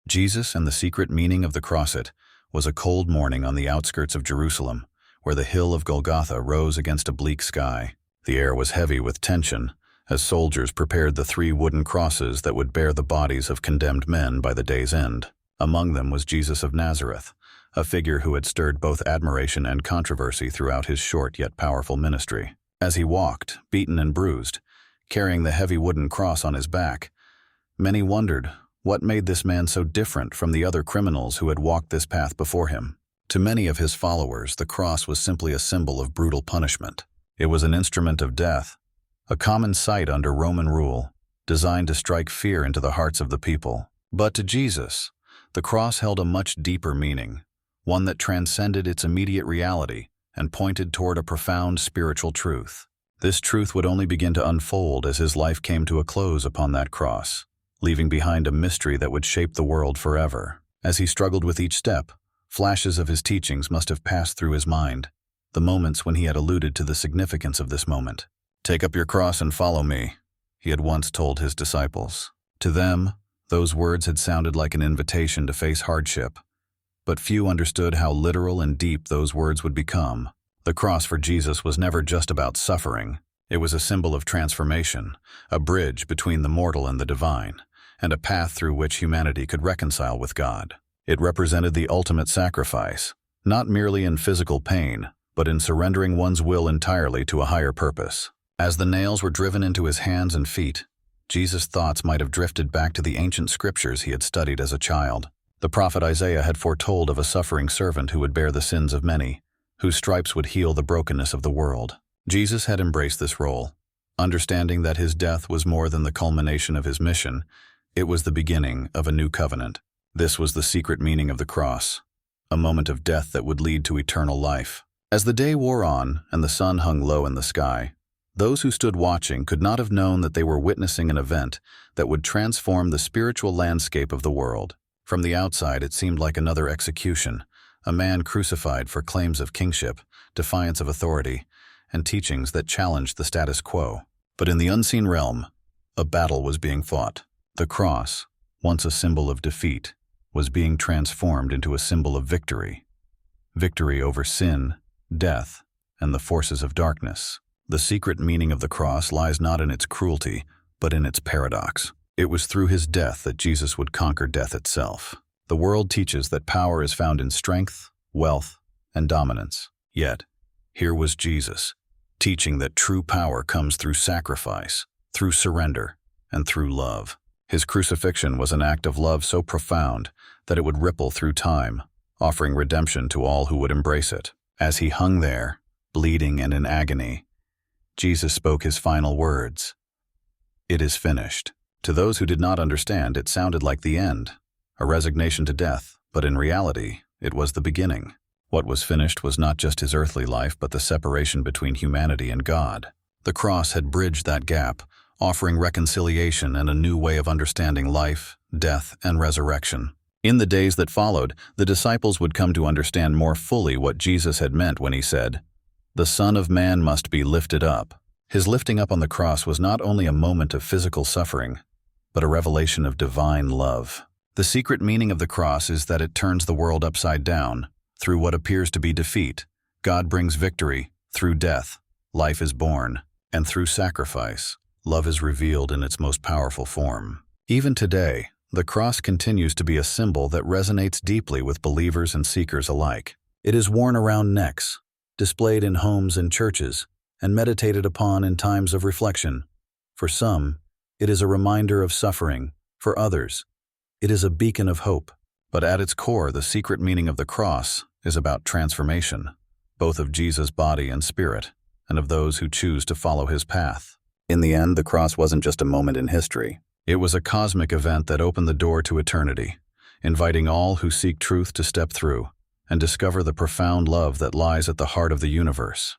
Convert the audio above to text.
Jesus and the secret meaning of the cross. It was a cold morning on the outskirts of Jerusalem, where the hill of Golgotha rose against a bleak sky. The air was heavy with tension, as soldiers prepared the 3 wooden crosses that would bear the bodies of condemned men by the day's end. Among them was Jesus of Nazareth, a figure who had stirred both admiration and controversy throughout his short yet powerful ministry. As he walked, beaten and bruised, carrying the heavy wooden cross on his back, many wondered what made this man so different from the other criminals who had walked this path before him. To many of his followers, the cross was simply a symbol of brutal punishment. It was an instrument of death, a common sight under Roman rule, designed to strike fear into the hearts of the people. But to Jesus, the cross held a much deeper meaning, one that transcended its immediate reality and pointed toward a profound spiritual truth. This truth would only begin to unfold as his life came to a close upon that cross, leaving behind a mystery that would shape the world forever. As he struggled with each step, flashes of his teachings must have passed through his mind, the moments when he had alluded to the significance of this moment. "Take up your cross and follow me," he had once told his disciples. To them, those words had sounded like an invitation to face hardship, but few understood how literal and deep those words would become. The cross for Jesus was never just about suffering. It was a symbol of transformation, a bridge between the mortal and the divine, and a path through which humanity could reconcile with God. It represented the ultimate sacrifice, not merely in physical pain, but in surrendering one's will entirely to a higher purpose. As the nails were driven into his hands and feet, Jesus' thoughts might have drifted back to the ancient scriptures he had studied as a child. The prophet Isaiah had foretold of a suffering servant who would bear the sins of many, whose stripes would heal the brokenness of the world. Jesus had embraced this role, understanding that his death was more than the culmination of his mission. It was the beginning of a new covenant. This was the secret meaning of the cross, a moment of death that would lead to eternal life. As the day wore on and the sun hung low in the sky, those who stood watching could not have known that they were witnessing an event that would transform the spiritual landscape of the world. From the outside, it seemed like another execution, a man crucified for claims of kingship, defiance of authority, and teachings that challenged the status quo. But in the unseen realm, a battle was being fought. The cross, once a symbol of defeat, was being transformed into a symbol of victory. Victory over sin, death, and the forces of darkness. The secret meaning of the cross lies not in its cruelty, but in its paradox. It was through his death that Jesus would conquer death itself. The world teaches that power is found in strength, wealth, and dominance. Yet, here was Jesus, teaching that true power comes through sacrifice, through surrender, and through love. His crucifixion was an act of love so profound that it would ripple through time, offering redemption to all who would embrace it. As he hung there, bleeding and in agony, Jesus spoke his final words. "It is finished." To those who did not understand, it sounded like the end, a resignation to death, but in reality, it was the beginning. What was finished was not just his earthly life, but the separation between humanity and God. The cross had bridged that gap, offering reconciliation and a new way of understanding life, death, and resurrection. In the days that followed, the disciples would come to understand more fully what Jesus had meant when he said, "The Son of Man must be lifted up." His lifting up on the cross was not only a moment of physical suffering, but a revelation of divine love. The secret meaning of the cross is that it turns the world upside down. Through what appears to be defeat, God brings victory. Through death, life is born. And through sacrifice, love is revealed in its most powerful form. Even today, the cross continues to be a symbol that resonates deeply with believers and seekers alike. It is worn around necks, displayed in homes and churches, and meditated upon in times of reflection. For some, it is a reminder of suffering. For others, it is a beacon of hope. But at its core, the secret meaning of the cross is about transformation, both of Jesus' body and spirit, and of those who choose to follow his path. In the end, the cross wasn't just a moment in history. It was a cosmic event that opened the door to eternity, inviting all who seek truth to step through and discover the profound love that lies at the heart of the universe.